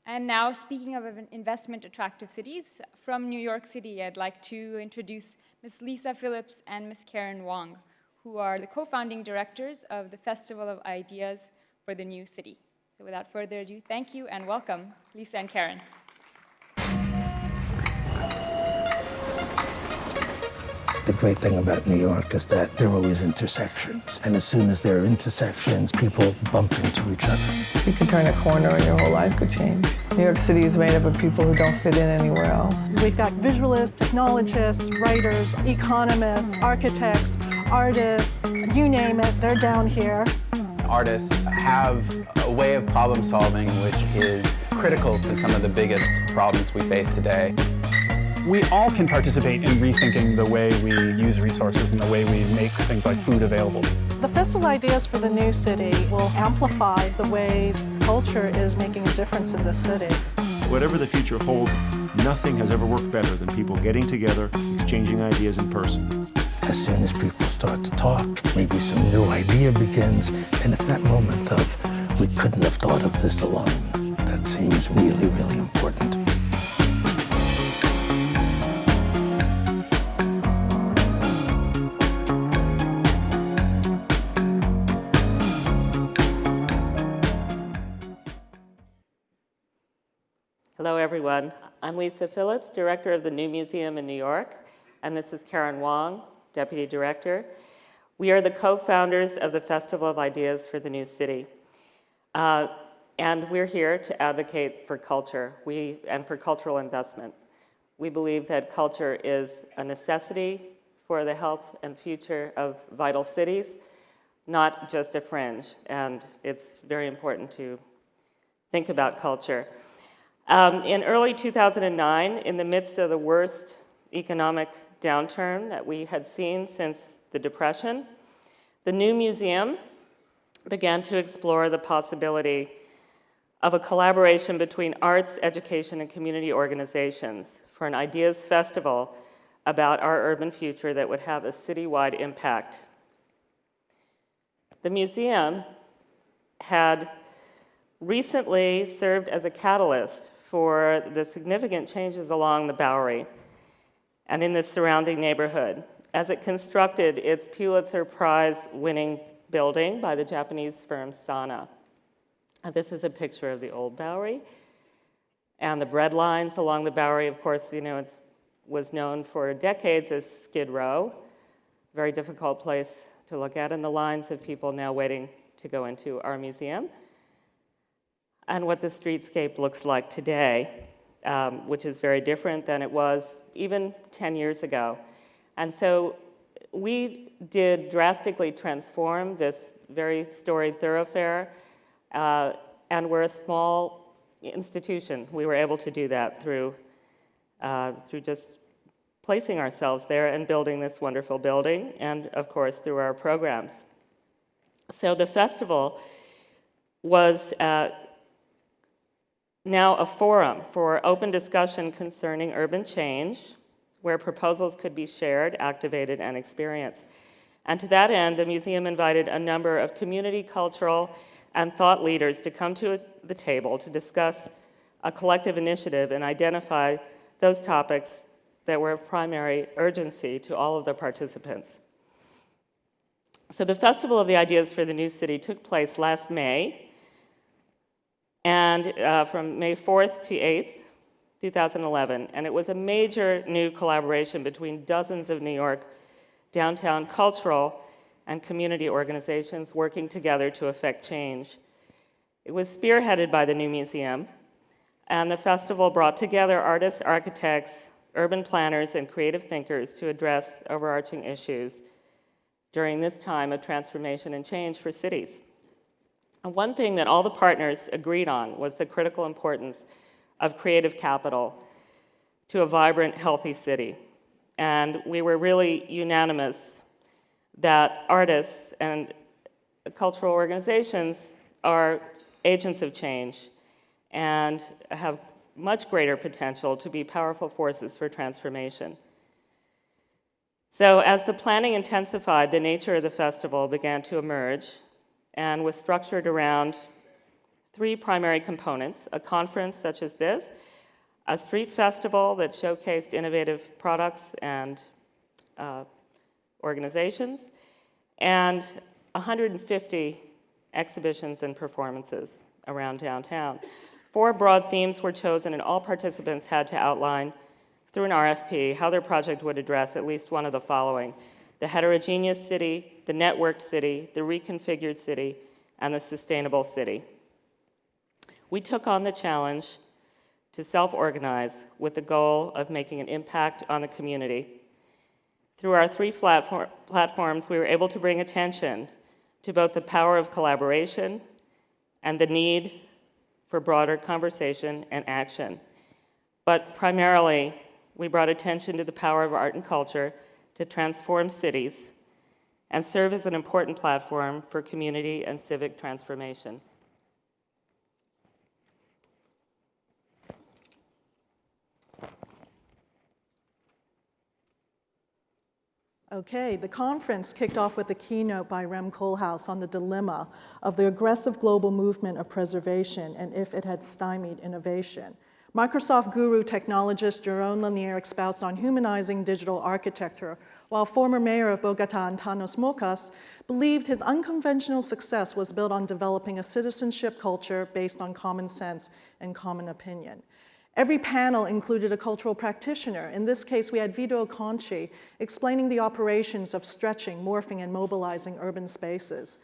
And now, speaking of investment attractive cities, from New York City, I'd like to introduce Ms. Lisa Phillips and Ms. Karen Wong, who are the co-founding directors of the Festival of Ideas for the New City. So without further ado, thank you and welcome, Lisa and Karen. The great thing about New York is that there are always intersections. And as soon as there are intersections, people bump into each other. You could turn a corner and your whole life could change. New York City is made up of people who don't fit in anywhere else. We've got visualists, technologists, writers, economists, architects, artists, you name it, they're down here. Artists have a way of problem solving which is critical to some of the biggest problems we face today. We all can participate in rethinking the way we use resources and the way we make things like food available. The Festival Ideas for the New City will amplify the ways culture is making a difference in the city. Whatever the future holds, nothing has ever worked better than people getting together, exchanging ideas in person. As soon as people start to talk, maybe some new idea begins, and it's that moment of, we couldn't have thought of this alone. That seems really, really important. Hello, everyone. I'm Lisa Phillips, Director of the New Museum in New York, and this is Karen Wong, Deputy Director. We are the co-founders of the Festival of Ideas for the New City. And we're here to advocate for culture and for cultural investment. We believe that culture is a necessity for the health and future of vital cities, not just a fringe. And it's very important to think about culture. In early 2009, in the midst of the worst economic downturn that we had seen since the Depression, the New Museum began to explore the possibility of a collaboration between arts, education, and community organizations for an ideas festival about our urban future that would have a citywide impact. The museum had recently served as a catalyst for the significant changes along the Bowery and in the surrounding neighborhood as it constructed its Pulitzer Prize-winning building by the Japanese firm Sana. This is a picture of the old Bowery. And the bread lines along the Bowery, of course, it was known for decades as Skid Row, very difficult place to look at, and the lines of people now waiting to go into our museum. And what the streetscape looks like today, which is very different than it was even 10 years ago. And so we did drastically transform this very storied thoroughfare, and we're a small institution. We were able to do that through just placing ourselves there and building this wonderful building, and of course through our programs. So the festival was now a forum for open discussion concerning urban change, where proposals could be shared, activated, and experienced. And to that end, the museum invited a number of community, cultural, and thought leaders to come to the table to discuss a collective initiative and identify those topics that were of primary urgency to all of the participants. So the Festival of the Ideas for the New City took place last May, and from May 4th to 8th, 2011, and it was a major new collaboration between dozens of New York downtown cultural and community organizations working together to effect change. It was spearheaded by the New Museum, and the festival brought together artists, architects, urban planners, and creative thinkers to address overarching issues during this time of transformation and change for cities. And one thing that all the partners agreed on was the critical importance of creative capital to a vibrant, healthy city. And we were really unanimous that artists and cultural organizations are agents of change and have much greater potential to be powerful forces for transformation. So as the planning intensified, the nature of the festival began to emerge and was structured around three primary components: a conference such as this, a street festival that showcased innovative products and organizations, and 150 exhibitions and performances around downtown. 4 broad themes were chosen, and all participants had to outline through an RFP how their project would address at least one of the following: the heterogeneous city, the networked city, the reconfigured city, and the sustainable city. We took on the challenge to self-organize with the goal of making an impact on the community. Through our 3 platforms, we were able to bring attention to both the power of collaboration and the need for broader conversation and action. But primarily, we brought attention to the power of art and culture to transform cities and serve as an important platform for community and civic transformation. Okay, the conference kicked off with a keynote by Rem Koolhaas on the dilemma of the aggressive global movement of preservation and if it had stymied innovation. Microsoft guru technologist Jerome Lanier expounded on humanizing digital architecture, while former mayor of Bogota, Antanas Mocas, believed his unconventional success was built on developing a citizenship culture based on common sense and common opinion. Every panel included a cultural practitioner. In this case, we had Vito Conchi explaining the operations of stretching, morphing, and mobilizing urban spaces.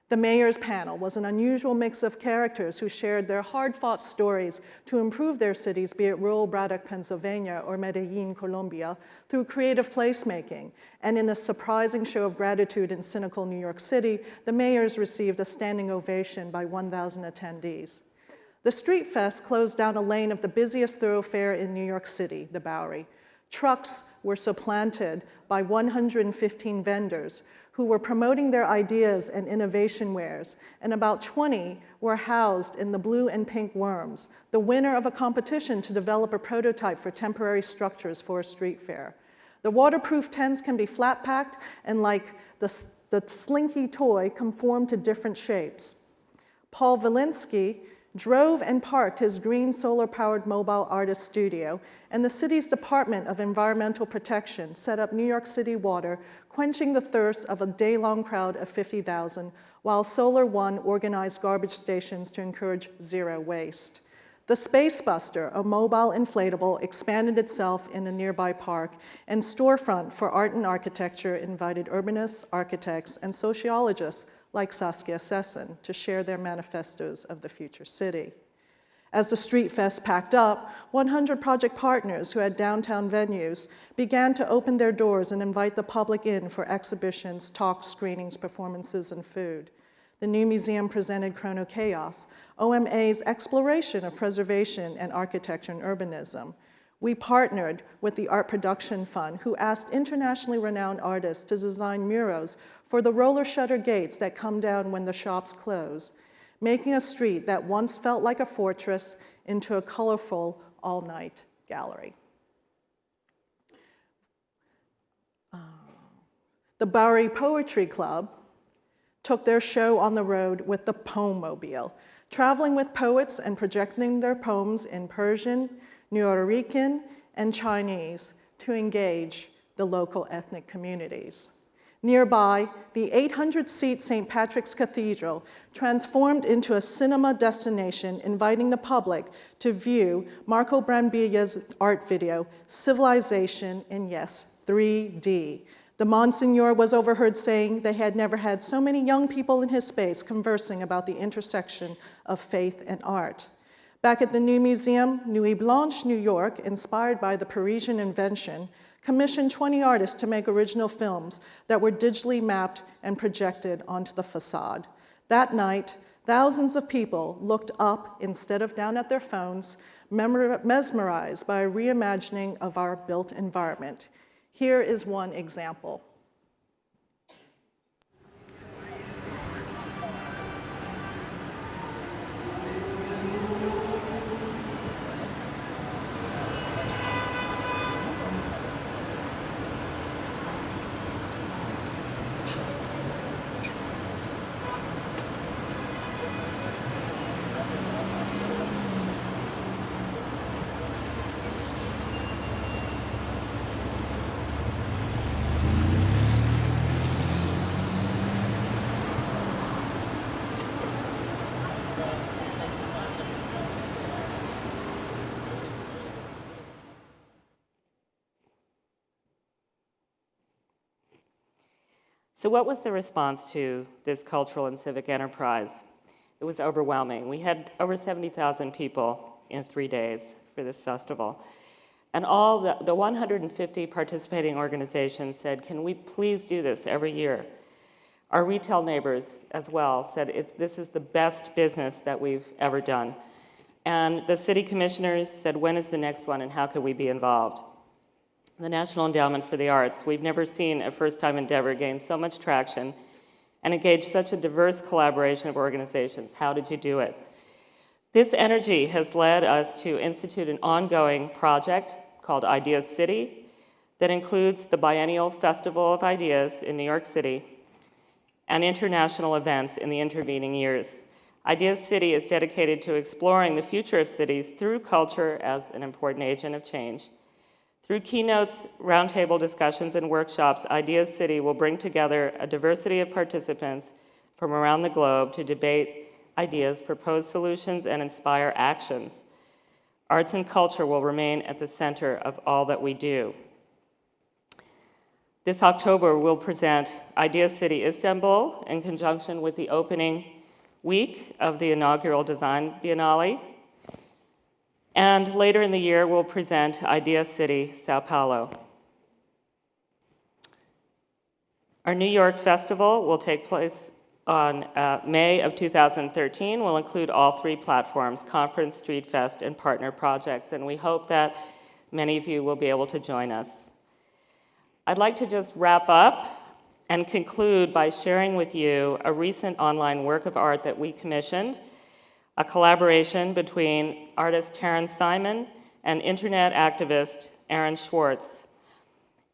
The mayor's panel was an unusual mix of characters who shared their hard-fought stories to improve their cities, be it rural Braddock, Pennsylvania, or Medellin, Colombia, through creative placemaking. And in a surprising show of gratitude in cynical New York City, the mayors received a standing ovation by 1,000 attendees. The StreetFest closed down a lane of the busiest thoroughfare in New York City, the Bowery. Trucks were supplanted by 115 vendors who were promoting their ideas and innovation wares, and about 20 were housed in the Blue and Pink Worms, the winner of a competition to develop a prototype for temporary structures for a street fair. The waterproof tents can be flat-packed and, like the slinky toy, conform to different shapes. Paul Valinsky drove and parked his green solar-powered mobile artist studio, and the city's Department of Environmental Protection set up New York City Water, quenching the thirst of a day-long crowd of 50,000, while Solar One organized garbage stations to encourage zero waste. The Space Buster, a mobile inflatable, expanded itself in a nearby park, and Storefront for Art and Architecture invited urbanists, architects, and sociologists like Saskia Sesson to share their manifestos of the future city. As the StreetFest packed up, 100 project partners who had downtown venues began to open their doors and invite the public in for exhibitions, talks, screenings, performances, and food. The new museum presented Chrono Chaos, OMA's exploration of preservation and architecture and urbanism. We partnered with the Art Production Fund, who asked internationally renowned artists to design murals for the roller shutter gates that come down when the shops close, making a street that once felt like a fortress into a colorful all-night gallery. The Bowery Poetry Club took their show on the road with the Poem-mobile, traveling with poets and projecting their poems in Persian, Nuyorican, and Chinese to engage the local ethnic communities. Nearby, the 800-seat St. Patrick's Cathedral transformed into a cinema destination, inviting the public to view Marco Brambilla's art video, Civilization in, yes, 3D. The Monsignor was overheard saying they had never had so many young people in his space conversing about the intersection of faith and art. Back at the new museum, Nuit Blanche, New York, inspired by the Parisian invention, commissioned 20 artists to make original films that were digitally mapped and projected onto the facade. That night, thousands of people looked up instead of down at their phones, mesmerized by a reimagining of our built environment. Here is one example. So what was the response to this cultural and civic enterprise? It was overwhelming. We had over 70,000 people in 3 days for this festival. And all the 150 participating organizations said, can we please do this every year? Our retail neighbors as well said, this is the best business that we've ever done. And the city commissioners said, when is the next one and how can we be involved? The National Endowment for the Arts, we've never seen a first-time endeavor gain so much traction and engage such a diverse collaboration of organizations. How did you do it? This energy has led us to institute an ongoing project called Ideas City that includes the biennial Festival of Ideas in New York City and international events in the intervening years. Ideas City is dedicated to exploring the future of cities through culture as an important agent of change. Through keynotes, roundtable discussions, and workshops, Ideas City will bring together a diversity of participants from around the globe to debate ideas, propose solutions, and inspire actions. Arts and culture will remain at the center of all that we do. This October, we'll present Ideas City Istanbul in conjunction with the opening week of the inaugural Design Biennale. And later in the year, we'll present Ideas City Sao Paulo. Our New York Festival will take place on May of 2013. We'll include all 3 platforms, Conference, StreetFest, and partner projects, and we hope that many of you will be able to join us. I'd like to just wrap up and conclude by sharing with you a recent online work of art that we commissioned, a collaboration between artist Terrence Simon and internet activist Aaron Schwartz.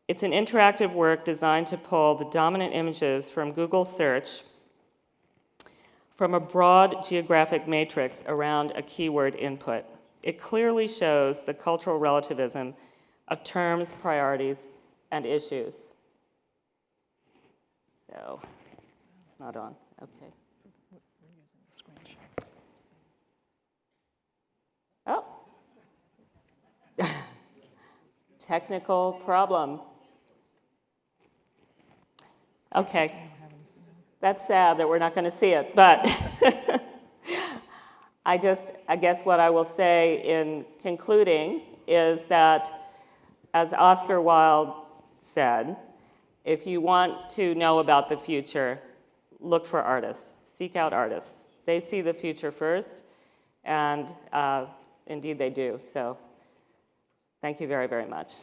It's an interactive work designed to pull the dominant images from Google search from a broad geographic matrix around a keyword input. It clearly shows the cultural relativism of terms, priorities, and issues. So, it's not on, okay. Oh. Technical problem. Okay. That's sad that we're not going to see it, but I guess what I will say in concluding is that, as Oscar Wilde said, if you want to know about the future, look for artists, seek out artists. They see the future first, and indeed they do. So thank you very, very much.